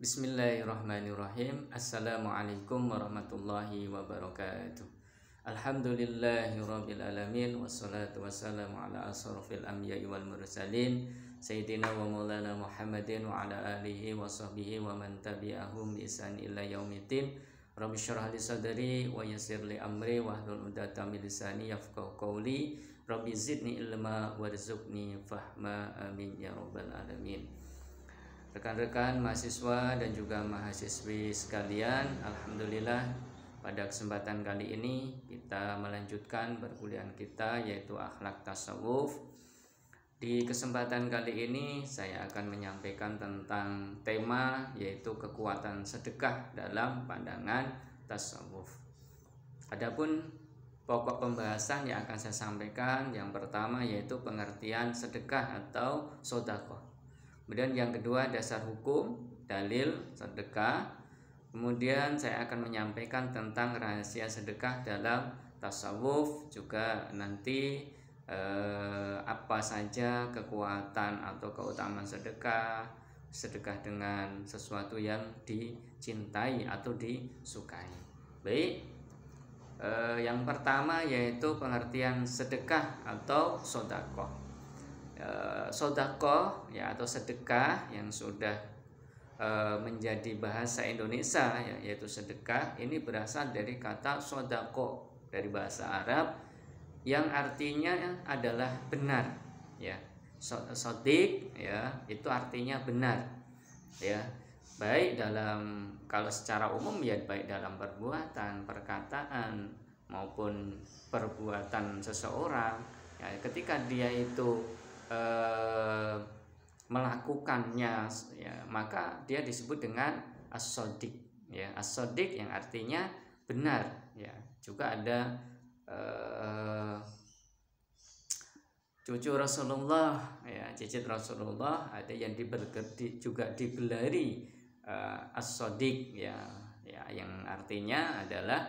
Bismillahirrahmanirrahim. Assalamualaikum warahmatullahi wabarakatuh. Alhamdulillahirabbil alamin wassalatu wassalamu ala asrofil anbiya'i wal mursalin sayyidina wa maulana Muhammadin wa ala alihi wa sahbihi wa man tabi'ahum bi ihsan ila yaumiddin. Rabbi shrah li sadri wa yassir li amri wahlul 'uqdatam min lisani yafqahu qawli. Rabbi zidni ilma warzuqni fahma, amin ya rabbal alamin. Rekan-rekan mahasiswa dan juga mahasiswi sekalian, alhamdulillah pada kesempatan kali ini kita melanjutkan perkuliahan kita yaitu akhlak tasawuf. Di kesempatan kali ini saya akan menyampaikan tentang tema yaitu kekuatan sedekah dalam pandangan tasawuf. Adapun pokok pembahasan yang akan saya sampaikan yang pertama yaitu pengertian sedekah atau sedekah. Kemudian yang kedua dasar hukum, dalil sedekah. Kemudian saya akan menyampaikan tentang rahasia sedekah dalam tasawuf, juga nanti apa saja kekuatan atau keutamaan sedekah, sedekah dengan sesuatu yang dicintai atau disukai. Baik, yang pertama yaitu pengertian sedekah atau sedekah. Sedekah ya atau sedekah yang sudah menjadi bahasa Indonesia ya, yaitu sedekah ini berasal dari kata sodako dari bahasa Arab yang artinya adalah benar ya. Sodik ya itu artinya benar ya, baik dalam kalau secara umum ya baik dalam perbuatan, perkataan maupun perbuatan seseorang ya, ketika dia itu melakukannya ya, maka dia disebut dengan as-sodik ya, as-sodik yang artinya benar ya. Juga ada cucu Rasulullah ya, cicit Rasulullah, ada yang juga digelari as-sodik ya, ya yang artinya adalah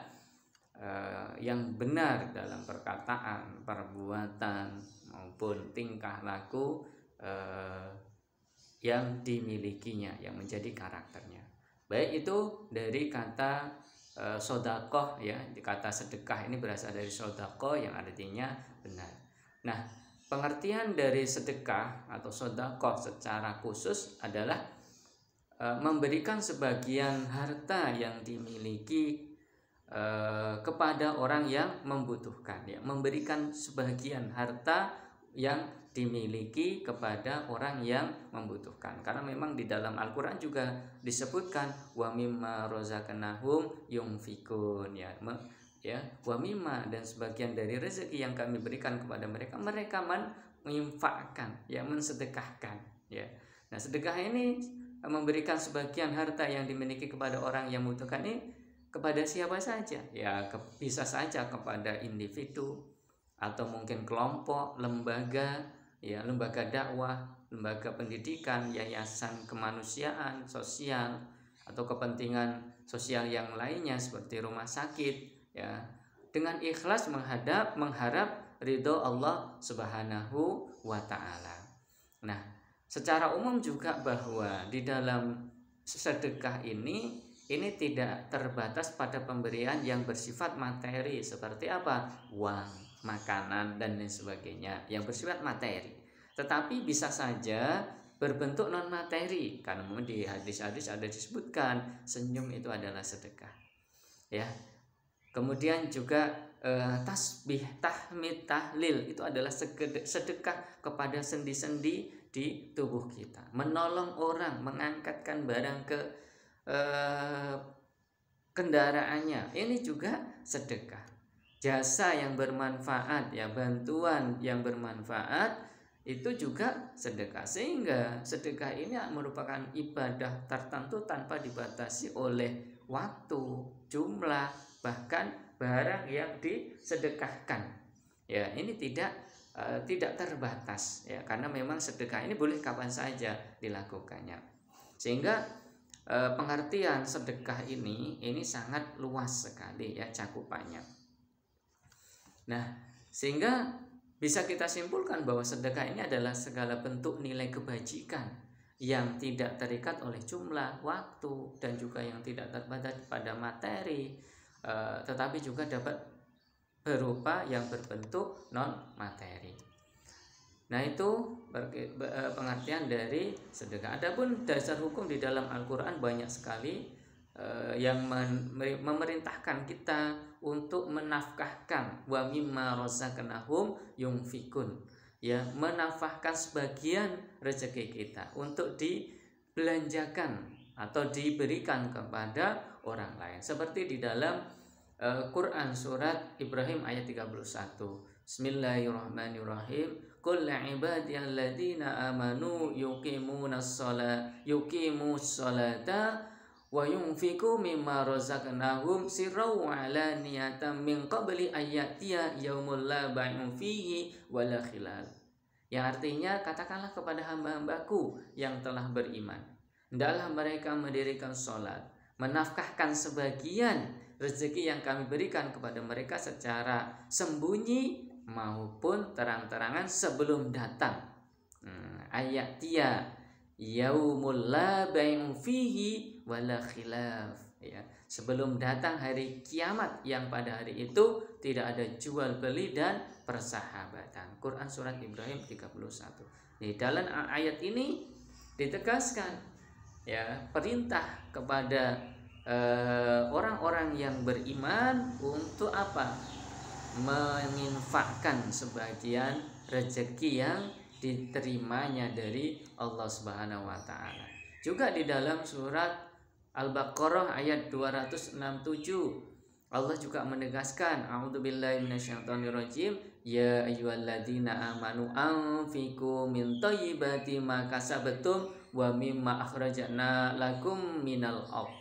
yang benar dalam perkataan, perbuatan maupun tingkah laku yang dimilikinya, yang menjadi karakternya. Baik itu dari kata sodakoh ya, kata sedekah ini berasal dari sodakoh yang artinya benar. Nah, pengertian dari sedekah atau sodakoh secara khusus adalah memberikan sebagian harta yang dimiliki kepada orang yang membutuhkan ya, memberikan sebagian harta yang dimiliki kepada orang yang membutuhkan, karena memang di dalam Al-Quran juga disebutkan wa mimma rozaqnahum yunfikun ya, wa mimma dan sebagian dari rezeki yang kami berikan kepada mereka, mereka menginfakkan ya, mensedekahkan ya. Nah, sedekah ini memberikan sebagian harta yang dimiliki kepada orang yang membutuhkan ini kepada siapa saja ya, bisa saja kepada individu atau mungkin kelompok, lembaga ya, lembaga dakwah, lembaga pendidikan, yayasan kemanusiaan sosial atau kepentingan sosial yang lainnya seperti rumah sakit ya, dengan ikhlas mengharap ridho Allah Subhanahu wa taala. Nah, secara umum juga bahwa di dalam sedekah ini tidak terbatas pada pemberian yang bersifat materi seperti apa? Uang, makanan dan lain sebagainya yang bersifat materi. Tetapi bisa saja berbentuk non materi, karena di hadis-hadis ada disebutkan senyum itu adalah sedekah. Ya. Kemudian juga tasbih, tahmid, tahlil itu adalah sedekah kepada sendi-sendi di tubuh kita. Menolong orang, mengangkatkan barang ke kendaraannya, ini juga sedekah. Jasa yang bermanfaat ya, bantuan yang bermanfaat itu juga sedekah. Sehingga sedekah ini merupakan ibadah tertentu tanpa dibatasi oleh waktu, jumlah, bahkan barang yang disedekahkan ya, ini tidak terbatas ya, karena memang sedekah ini boleh kapan saja dilakukannya. Sehingga pengertian sedekah ini sangat luas sekali ya cakupannya. Nah, sehingga bisa kita simpulkan bahwa sedekah ini adalah segala bentuk nilai kebajikan yang tidak terikat oleh jumlah, waktu, dan juga yang tidak terbatas pada materi, tetapi juga dapat berupa yang berbentuk non materi. Nah, itu pengertian dari sedekah. Adapun dasar hukum di dalam Al-Qur'an banyak sekali yang memerintahkan kita untuk menafkahkan wa mimma razaqnahum yunfikun, ya, menafkahkan sebagian rezeki kita untuk dibelanjakan atau diberikan kepada orang lain, seperti di dalam Quran surat Ibrahim ayat 31. Bismillahirrahmanirrahim. Qul ibadiyalladzina amanu yuqimus salata wa yunfiqu mimma razaqnahum sirran wa alaniyatan min qabli ayyatiya yaumul la bai'un fihi wala khilal. Yang artinya, katakanlah kepada hamba-hambaku yang telah beriman, hendaklah mereka mendirikan sholat, menafkahkan sebagian rezeki yang kami berikan kepada mereka secara sembunyi maupun terang-terangan sebelum datang ayatiya yaumul la bai'un fihi wala khilaf, ya, sebelum datang hari kiamat yang pada hari itu tidak ada jual beli dan persahabatan. Quran surat Ibrahim 31. Di dalam ayat ini ditegaskan, ya, perintah kepada orang-orang yang beriman untuk apa? Menginfakkan sebagian rezeki yang diterimanya dari Allah Subhanahu wa taala. Juga di dalam surat Al-Baqarah ayat 267 Allah juga menegaskan, a'udzubillahi minasyaitonirrajim, ya ayyuhalladzina amanu anfiqu min thayyibati ma kasabtum wa mimma akhrajna lakum minal ardh.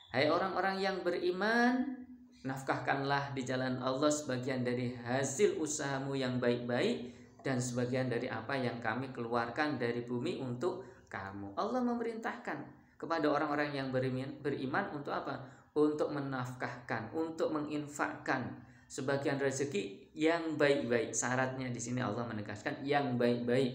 Hai orang-orang yang beriman, nafkahkanlah di jalan Allah sebagian dari hasil usahamu yang baik-baik dan sebagian dari apa yang kami keluarkan dari bumi untuk kamu. Allah memerintahkan kepada orang-orang yang beriman untuk apa? Untuk menafkahkan, untuk menginfakkan sebagian rezeki yang baik-baik. Syaratnya di sini Allah menegaskan yang baik-baik,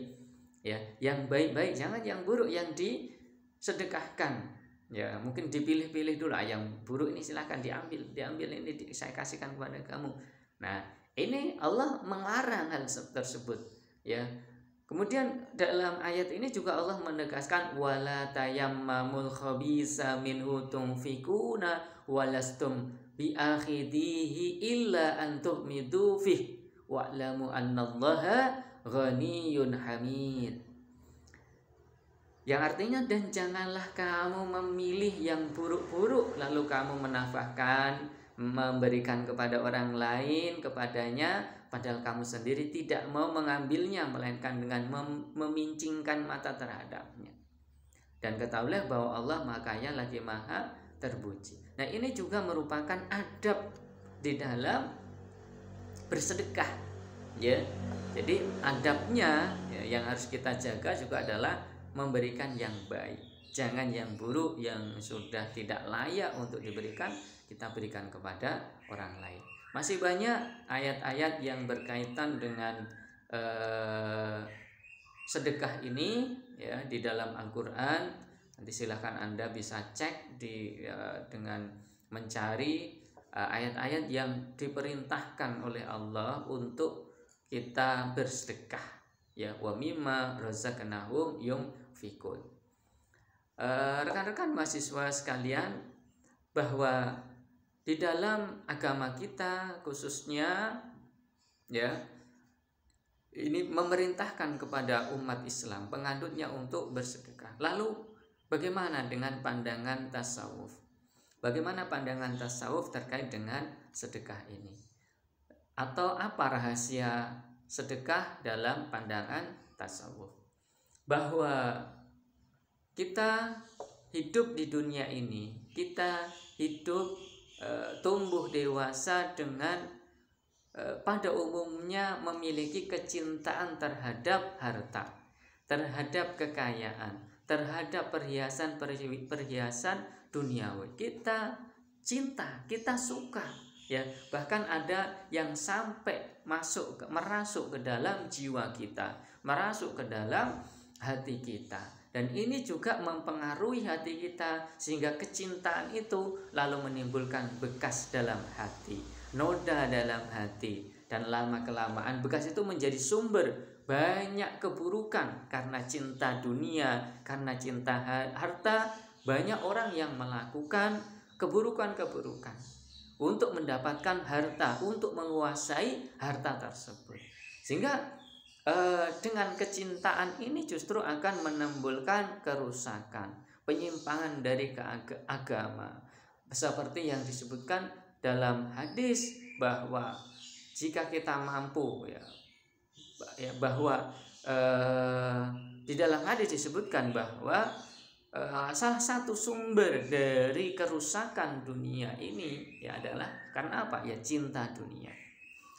ya, yang baik-baik, jangan yang buruk yang disedekahkan. Ya, mungkin dipilih-pilih dulu, yang buruk ini silahkan diambil ini saya kasihkan kepada kamu. Nah, ini Allah melarang hal tersebut, ya. Kemudian dalam ayat ini juga Allah menegaskan wala tayammamul khabisa minhu tunfikuna walastum biakhidihi illa an tu'midu fih wa'lamu annallaha ghaniyyun hamid. Yang artinya, dan janganlah kamu memilih yang buruk-buruk lalu kamu menafkahkan, memberikan kepada orang lain kepadanya, padahal kamu sendiri tidak mau mengambilnya, melainkan dengan memincingkan mata terhadapnya. Dan ketahuilah bahwa Allah Maha Kaya lagi Maha terpuji. Nah, ini juga merupakan adab di dalam bersedekah, ya. Jadi adabnya, ya, yang harus kita jaga juga adalah memberikan yang baik, jangan yang buruk yang sudah tidak layak untuk diberikan kita berikan kepada orang lain. Masih banyak ayat-ayat yang berkaitan dengan sedekah ini, ya, di dalam Al-Quran. Nanti silahkan Anda bisa cek dengan mencari ayat-ayat yang diperintahkan oleh Allah untuk kita bersedekah, ya, wa mimma razaqnahum yunfikun. Rekan-rekan mahasiswa sekalian, bahwa di dalam agama kita khususnya, ya, ini memerintahkan kepada umat Islam penganutnya untuk bersedekah. Lalu bagaimana dengan pandangan tasawuf? Bagaimana pandangan tasawuf terkait dengan sedekah ini? Atau apa rahasia sedekah dalam pandangan tasawuf? Bahwa kita hidup di dunia ini, kita hidup tumbuh dewasa dengan pada umumnya memiliki kecintaan terhadap harta, terhadap kekayaan, terhadap perhiasan duniawi. Kita cinta, kita suka, ya. Bahkan ada yang sampai merasuk ke dalam jiwa kita, merasuk ke dalam hati kita. Dan ini juga mempengaruhi hati kita, sehingga kecintaan itu lalu menimbulkan bekas dalam hati, noda dalam hati, dan lama-kelamaan bekas itu menjadi sumber banyak keburukan. Karena cinta dunia, karena cinta harta, banyak orang yang melakukan keburukan-keburukan untuk mendapatkan harta, untuk menguasai harta tersebut. Sehingga dengan kecintaan ini justru akan menimbulkan kerusakan, penyimpangan dari agama. Seperti yang disebutkan dalam hadis bahwa jika kita mampu bahwa di dalam hadis disebutkan bahwa salah satu sumber dari kerusakan dunia ini adalah karena apa? Ya cinta dunia.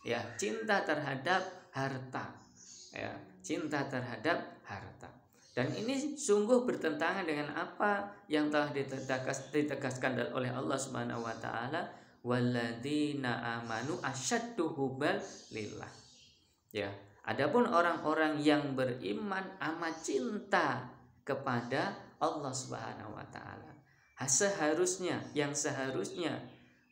Ya, cinta terhadap harta. Ya, cinta terhadap harta. Dan ini sungguh bertentangan dengan apa yang telah ditegaskan oleh Allah Subhanahu wa taala, walladzina amanu asyaddu hubban lillah. Ya, adapun orang-orang yang beriman amat cinta kepada Allah Subhanahu wa taala. Seharusnya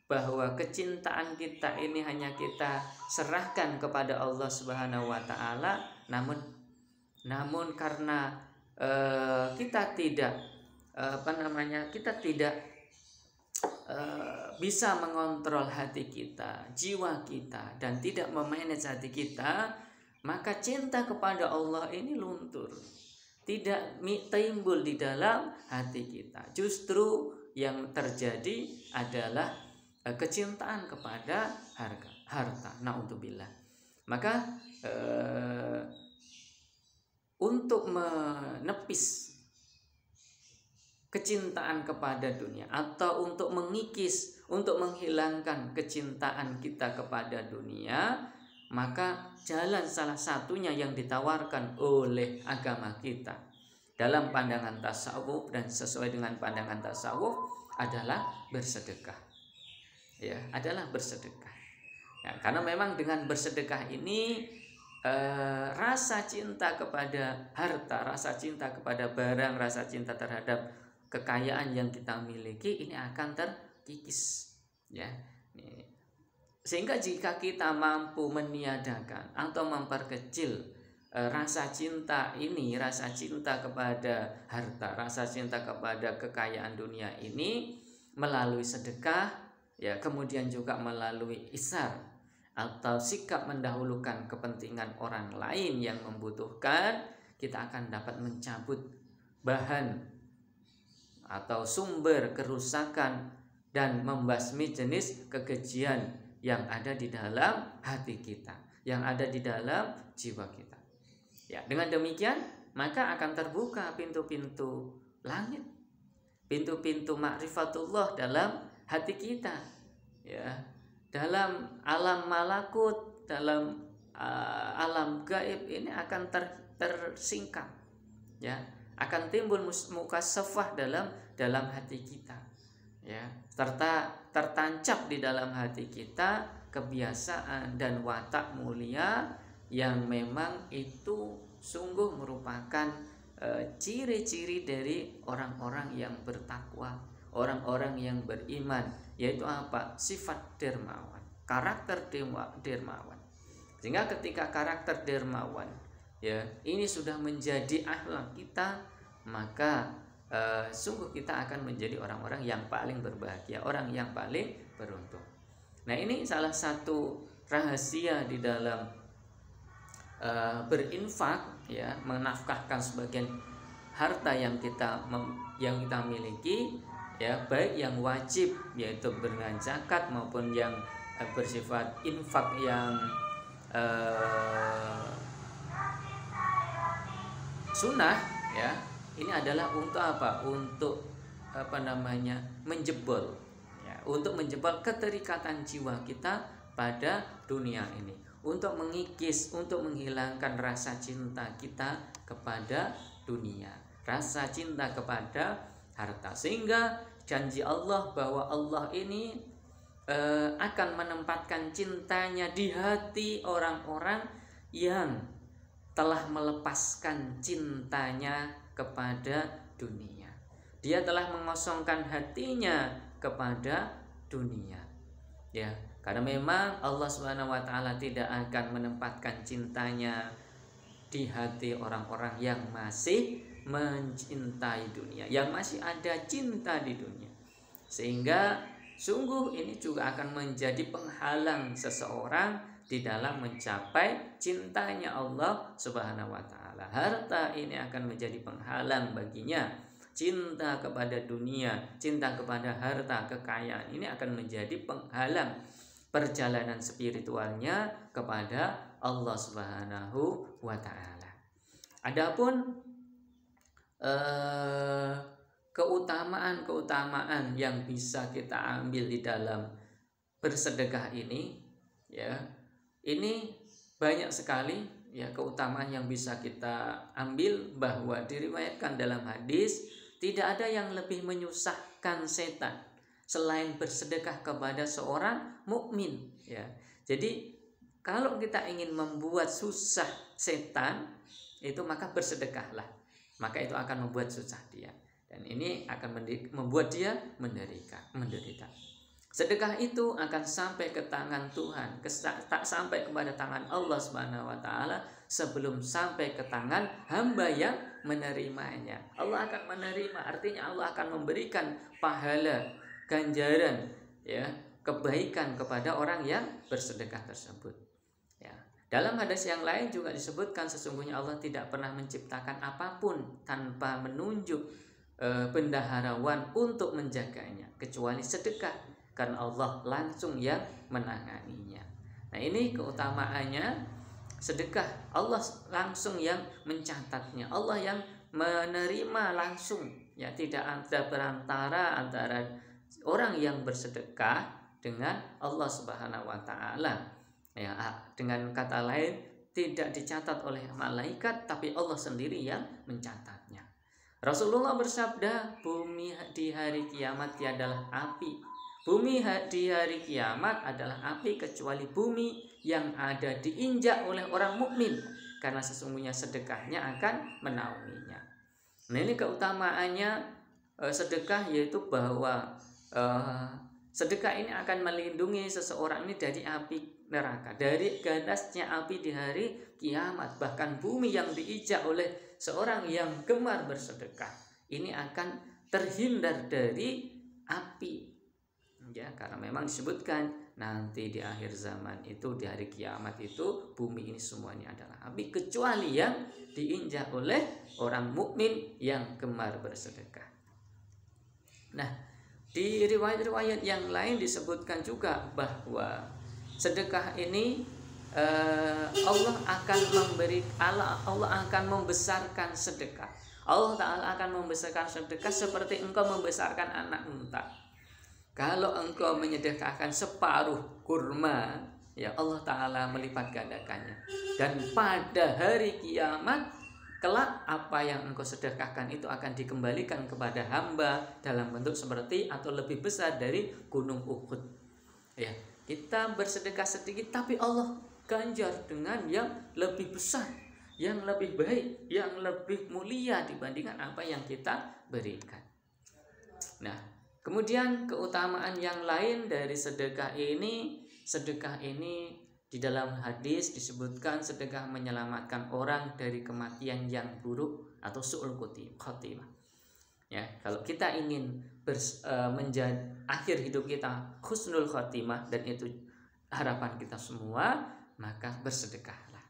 bahwa kecintaan kita ini hanya kita serahkan kepada Allah Subhanahu wa taala, namun karena kita tidak bisa mengontrol hati kita, jiwa kita, dan tidak memanage hati kita, maka cinta kepada Allah ini luntur, tidak timbul di dalam hati kita. Justru yang terjadi adalah kecintaan kepada harta. Na'udzubillah. Maka untuk menepis kecintaan kepada dunia, atau untuk mengikis, untuk menghilangkan kecintaan kita kepada dunia, maka jalan salah satunya yang ditawarkan oleh agama kita dalam pandangan tasawuf dan sesuai dengan pandangan tasawuf adalah bersedekah. Ya, adalah bersedekah. Ya, karena memang dengan bersedekah ini rasa cinta kepada harta, rasa cinta kepada barang, rasa cinta terhadap kekayaan yang kita miliki ini akan terkikis. Ya, sehingga jika kita mampu meniadakan atau memperkecil rasa cinta ini, rasa cinta kepada harta, rasa cinta kepada kekayaan dunia ini melalui sedekah, ya, kemudian juga melalui isar atau sikap mendahulukan kepentingan orang lain yang membutuhkan, kita akan dapat mencabut bahan atau sumber kerusakan dan membasmi jenis kekejian yang ada di dalam hati kita, yang ada di dalam jiwa kita. Ya, dengan demikian maka akan terbuka pintu-pintu langit, pintu-pintu ma'rifatullah dalam hati kita, ya, dalam alam malakut, dalam alam gaib ini akan tersingkap, ya, akan timbul mukasyafah dalam hati kita, ya, serta tertancap di dalam hati kita kebiasaan dan watak mulia yang memang itu sungguh merupakan ciri-ciri dari orang-orang yang bertakwa, orang-orang yang beriman, yaitu apa? Sifat dermawan, karakter dermawan. Sehingga ketika karakter dermawan, ya, ini sudah menjadi akhlak kita, maka sungguh kita akan menjadi orang-orang yang paling berbahagia, orang yang paling beruntung. Nah, ini salah satu rahasia di dalam berinfak, ya, menafkahkan sebagian harta yang kita miliki, ya, baik yang wajib yaitu dengan zakat maupun yang bersifat infak yang sunnah, ya. Ini adalah untuk apa? Untuk menjebol, ya, untuk menjebol keterikatan jiwa kita pada dunia ini, untuk mengikis, untuk menghilangkan rasa cinta kita kepada dunia, rasa cinta kepada harta, sehingga janji Allah bahwa Allah ini akan menempatkan cintanya di hati orang-orang yang telah melepaskan cintanya kepada dunia. Dia telah mengosongkan hatinya kepada dunia. Ya, karena memang Allah Subhanahu wa taala tidak akan menempatkan cintanya di hati orang-orang yang masih mencintai dunia, yang masih ada cinta di dunia. Sehingga sungguh ini juga akan menjadi penghalang seseorang di dalam mencapai cintanya Allah Subhanahu wa taala. Harta ini akan menjadi penghalang baginya. Cinta kepada dunia, cinta kepada harta, kekayaan ini akan menjadi penghalang perjalanan spiritualnya kepada Allah Subhanahu wa taala. Adapun keutamaan yang bisa kita ambil di dalam bersedekah ini, ya, ini banyak sekali ya keutamaan yang bisa kita ambil, bahwa diriwayatkan dalam hadis tidak ada yang lebih menyusahkan setan selain bersedekah kepada seorang mukmin, ya. Jadi kalau kita ingin membuat susah setan itu, maka bersedekahlah, maka itu akan membuat susah dia, dan ini akan membuat dia menderita. Sedekah itu akan sampai ke tangan Tuhan, tak sampai kepada tangan Allah Subhanahu wa taala sebelum sampai ke tangan hamba yang menerimanya. Allah akan menerima, artinya Allah akan memberikan pahala, ganjaran, ya, kebaikan kepada orang yang bersedekah tersebut. Ya. Dalam hadis yang lain juga disebutkan sesungguhnya Allah tidak pernah menciptakan apapun tanpa menunjuk bendaharawan untuk menjaganya, kecuali sedekah, karena Allah langsung yang menanganinya. Nah, ini keutamaannya sedekah, Allah langsung yang mencatatnya, Allah yang menerima langsung, ya, tidak ada perantara antara orang yang bersedekah dengan Allah Subhanahu wa taala. Ya, dengan kata lain, tidak dicatat oleh malaikat, tapi Allah sendiri yang mencatatnya. Rasulullah bersabda, bumi di hari kiamat tiadalah api. Bumi di hari kiamat adalah api kecuali bumi yang ada diinjak oleh orang mukmin, karena sesungguhnya sedekahnya akan menaunginya. Nah, ini keutamaannya sedekah, yaitu bahwa sedekah ini akan melindungi seseorang ini dari api neraka, dari ganasnya api di hari kiamat. Bahkan bumi yang diinjak oleh seorang yang gemar bersedekah ini akan terhindar dari api. Ya, karena memang disebutkan nanti di akhir zaman itu, di hari kiamat itu, bumi ini semuanya adalah api kecuali yang diinjak oleh orang mukmin yang gemar bersedekah. Nah, di riwayat-riwayat yang lain disebutkan juga bahwa sedekah ini Allah akan membesarkan sedekah. Allah Ta'ala akan membesarkan sedekah seperti engkau membesarkan anak unta. Kalau engkau menyedekahkan separuh kurma, ya, Allah Ta'ala melipat gandakannya. Dan pada hari kiamat kelak, apa yang engkau sedekahkan itu akan dikembalikan kepada hamba dalam bentuk seperti atau lebih besar dari gunung Uhud. Ya, kita bersedekah sedikit tapi Allah ganjar dengan yang lebih besar, yang lebih baik, yang lebih mulia dibandingkan apa yang kita berikan. Nah, kemudian keutamaan yang lain dari sedekah ini di dalam hadis disebutkan sedekah menyelamatkan orang dari kematian yang buruk atau su'ul khotimah. Ya, kalau kita ingin menjadi akhir hidup kita husnul khotimah, dan itu harapan kita semua, maka bersedekahlah.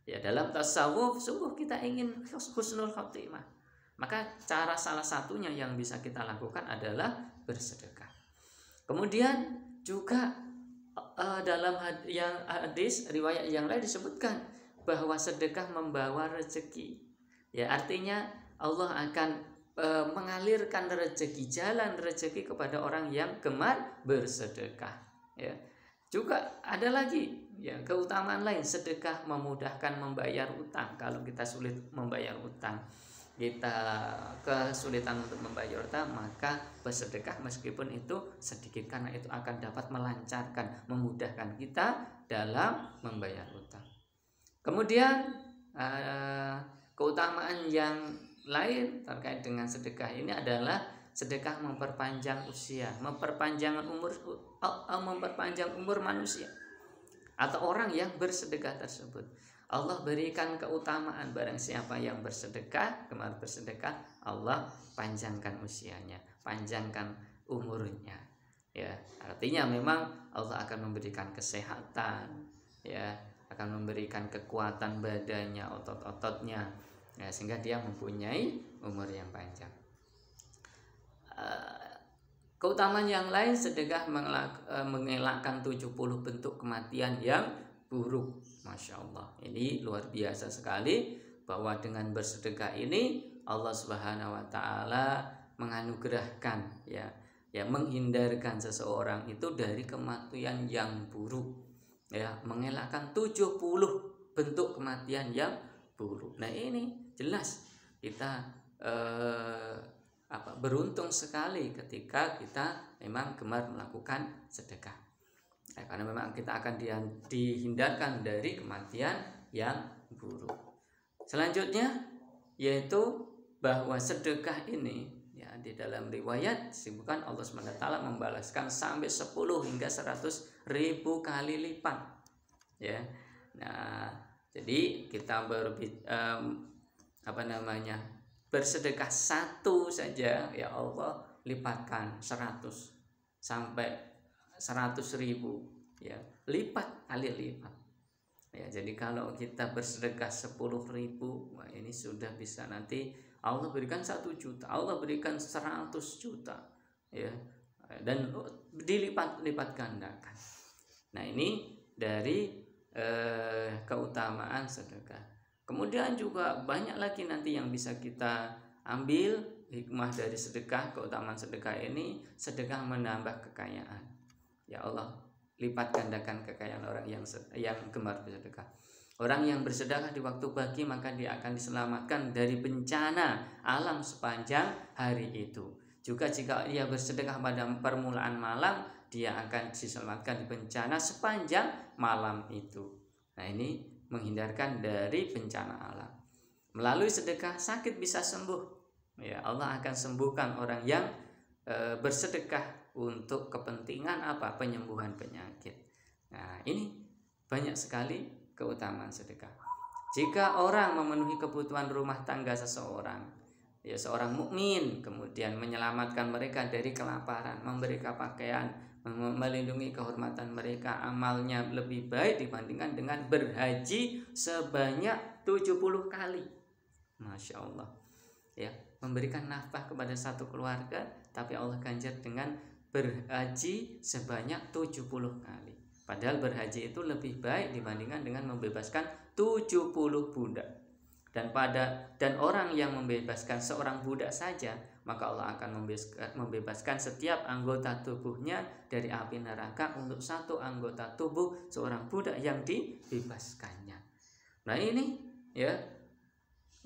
Ya, dalam tasawuf sungguh kita ingin husnul khotimah, maka cara salah satunya yang bisa kita lakukan adalah bersedekah. Kemudian juga dalam hadis riwayat yang lain disebutkan bahwa sedekah membawa rezeki. Ya, artinya Allah akan mengalirkan rezeki, jalan rezeki kepada orang yang gemar bersedekah. Ya. Juga ada lagi ya keutamaan lain, sedekah memudahkan membayar utang. Kalau kita sulit membayar utang, kita kesulitan untuk membayar utang, maka bersedekah meskipun itu sedikit, karena itu akan dapat melancarkan, memudahkan kita dalam membayar utang. Kemudian keutamaan yang lain terkait dengan sedekah ini adalah sedekah memperpanjang usia, memperpanjang umur manusia atau orang yang bersedekah tersebut. Allah berikan keutamaan barang siapa yang bersedekah, gemar bersedekah, Allah panjangkan usianya, panjangkan umurnya. Ya, artinya memang Allah akan memberikan kesehatan, ya, akan memberikan kekuatan badannya, otot-ototnya, ya, sehingga dia mempunyai umur yang panjang. Keutamaan yang lain, sedekah mengelakkan 70 bentuk kematian yang buruk. Masya Allah, ini luar biasa sekali bahwa dengan bersedekah ini Allah Subhanahu wa Ta'ala menganugerahkan, ya, menghindarkan seseorang itu dari kematian yang buruk, ya, mengelakkan 70 bentuk kematian yang buruk. Nah, ini jelas kita beruntung sekali ketika kita memang gemar melakukan sedekah, ya, karena memang kita akan dihindarkan dari kematian yang buruk. Selanjutnya yaitu bahwa sedekah ini, ya, di dalam riwayat disebutkan Allah SWT membalaskan sampai 10 hingga 100 ribu kali lipat, ya. Nah, jadi kita bersedekah satu saja, ya Allah lipatkan 100 sampai 100 ribu, ya, lipat kali lipat. Ya, jadi kalau kita bersedekah 10 ribu, wah, ini sudah bisa nanti Allah berikan 1 juta, Allah berikan 100 juta, ya, dan dilipat gandakan. Nah, ini dari keutamaan sedekah. Kemudian juga banyak lagi nanti yang bisa kita ambil hikmah dari sedekah. Keutamaan sedekah ini, sedekah menambah kekayaan. Ya Allah lipat gandakan kekayaan orang yang gemar bersedekah. Orang yang bersedekah di waktu pagi maka dia akan diselamatkan dari bencana alam sepanjang hari itu. Juga jika dia bersedekah pada permulaan malam, dia akan diselamatkan di bencana sepanjang malam itu. Nah, ini menghindarkan dari bencana alam. Melalui sedekah sakit bisa sembuh. Ya, Allah akan sembuhkan orang yang bersedekah untuk kepentingan apa? Penyembuhan penyakit. Nah, ini banyak sekali keutamaan sedekah. Jika orang memenuhi kebutuhan rumah tangga seseorang, ya, seorang mukmin, kemudian menyelamatkan mereka dari kelaparan, memberikan pakaian, melindungi kehormatan mereka, amalnya lebih baik dibandingkan dengan berhaji sebanyak 70 kali. Masya Allah, ya, memberikan nafkah kepada satu keluarga, tapi Allah ganjar dengan berhaji sebanyak 70 kali. Padahal berhaji itu lebih baik dibandingkan dengan membebaskan 70 budak. Dan orang yang membebaskan seorang budak saja, maka Allah akan membebaskan setiap anggota tubuhnya dari api neraka untuk satu anggota tubuh seorang budak yang dibebaskannya. Nah, ini, ya,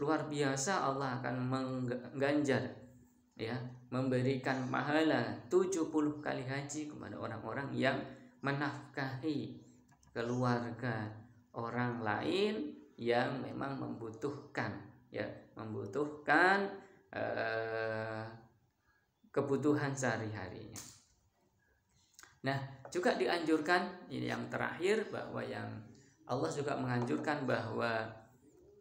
luar biasa. Allah akan mengganjar, ya, memberikan pahala 70 kali haji kepada orang-orang yang menafkahi keluarga orang lain yang memang membutuhkan, ya, membutuhkan kebutuhan sehari-harinya. Nah, juga dianjurkan, ini yang terakhir, bahwa yang Allah juga menganjurkan bahwa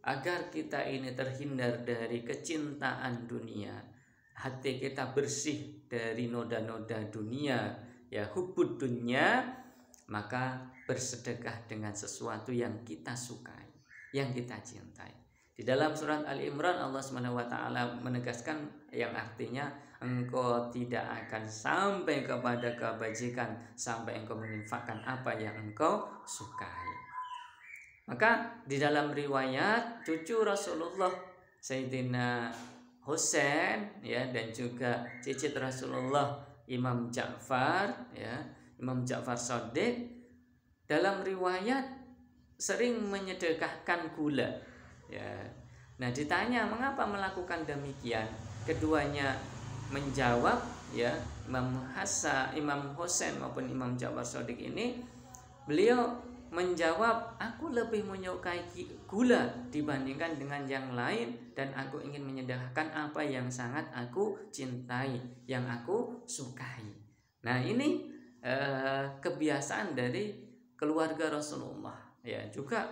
agar kita ini terhindar dari kecintaan dunia, hati kita bersih dari noda-noda dunia, ya, hubbud dunya, maka bersedekah dengan sesuatu yang kita sukai, yang kita cintai. Di dalam surat Al-Imran Allah SWT menegaskan yang artinya engkau tidak akan sampai kepada kebajikan sampai engkau menginfakkan apa yang engkau sukai. Maka di dalam riwayat cucu Rasulullah Sayyidina Husain, ya, dan juga cicit Rasulullah Imam Ja'far, ya, Imam Ja'far Shadiq, dalam riwayat sering menyedekahkan gula, ya. Nah, ditanya mengapa melakukan demikian, keduanya menjawab, ya, Imam Husain maupun Imam Ja'far Shadiq ini, beliau menjawab, aku lebih menyukai gula dibandingkan dengan yang lain, dan aku ingin menyedekahkan apa yang sangat aku cintai, yang aku sukai. Nah, ini kebiasaan dari keluarga Rasulullah. Ya, juga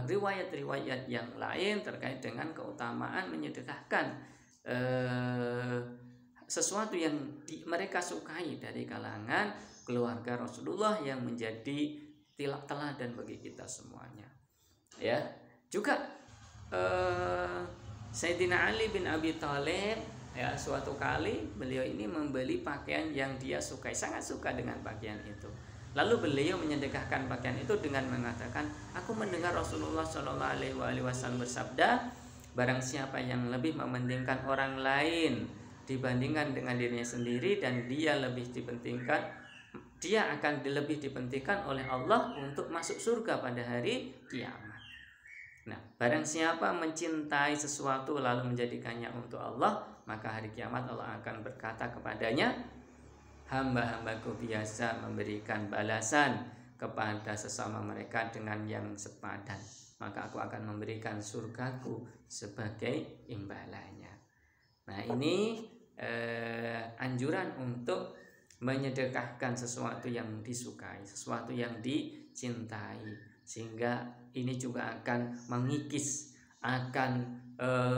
riwayat-riwayat yang lain terkait dengan keutamaan menyedekahkan sesuatu yang mereka sukai dari kalangan keluarga Rasulullah, yang menjadi teladan bagi kita semuanya. Ya, juga Sayyidina Ali bin Abi Thalib, ya, suatu kali beliau ini membeli pakaian yang dia sukai, sangat suka dengan pakaian itu. Lalu beliau menyedekahkan pakaian itu dengan mengatakan, aku mendengar Rasulullah Shallallahu Alaihi Wasallam bersabda, barang siapa yang lebih mementingkan orang lain dibandingkan dengan dirinya sendiri, dan dia lebih dipentingkan, dia akan lebih dipentingkan oleh Allah untuk masuk surga pada hari kiamat. Nah, barang siapa mencintai sesuatu lalu menjadikannya untuk Allah, maka hari kiamat Allah akan berkata kepadanya, hamba-hambaku biasa memberikan balasan kepada sesama mereka dengan yang sepadan, maka aku akan memberikan surgaku sebagai imbalannya. Nah, ini anjuran untuk menyedekahkan sesuatu yang disukai, sesuatu yang dicintai, sehingga ini juga akan mengikis, akan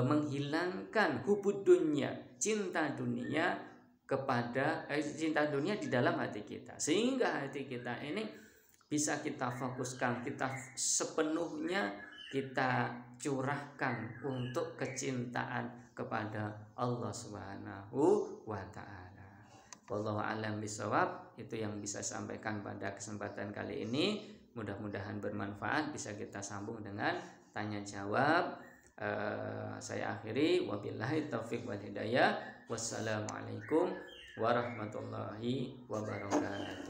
menghilangkan hubud dunia, cinta dunia kepada cinta dunia di dalam hati kita, sehingga hati kita ini bisa kita fokuskan, kita sepenuhnya kita curahkan untuk kecintaan kepada Allah Subhanahu wa Ta'ala. Wallahu a'lam bishawab. Itu yang bisa sampaikan pada kesempatan kali ini. Mudah-mudahan bermanfaat, bisa kita sambung dengan tanya jawab. Saya akhiri, wabillahi taufiq wal hidayah. Wassalamualaikum warahmatullahi wabarakatuh.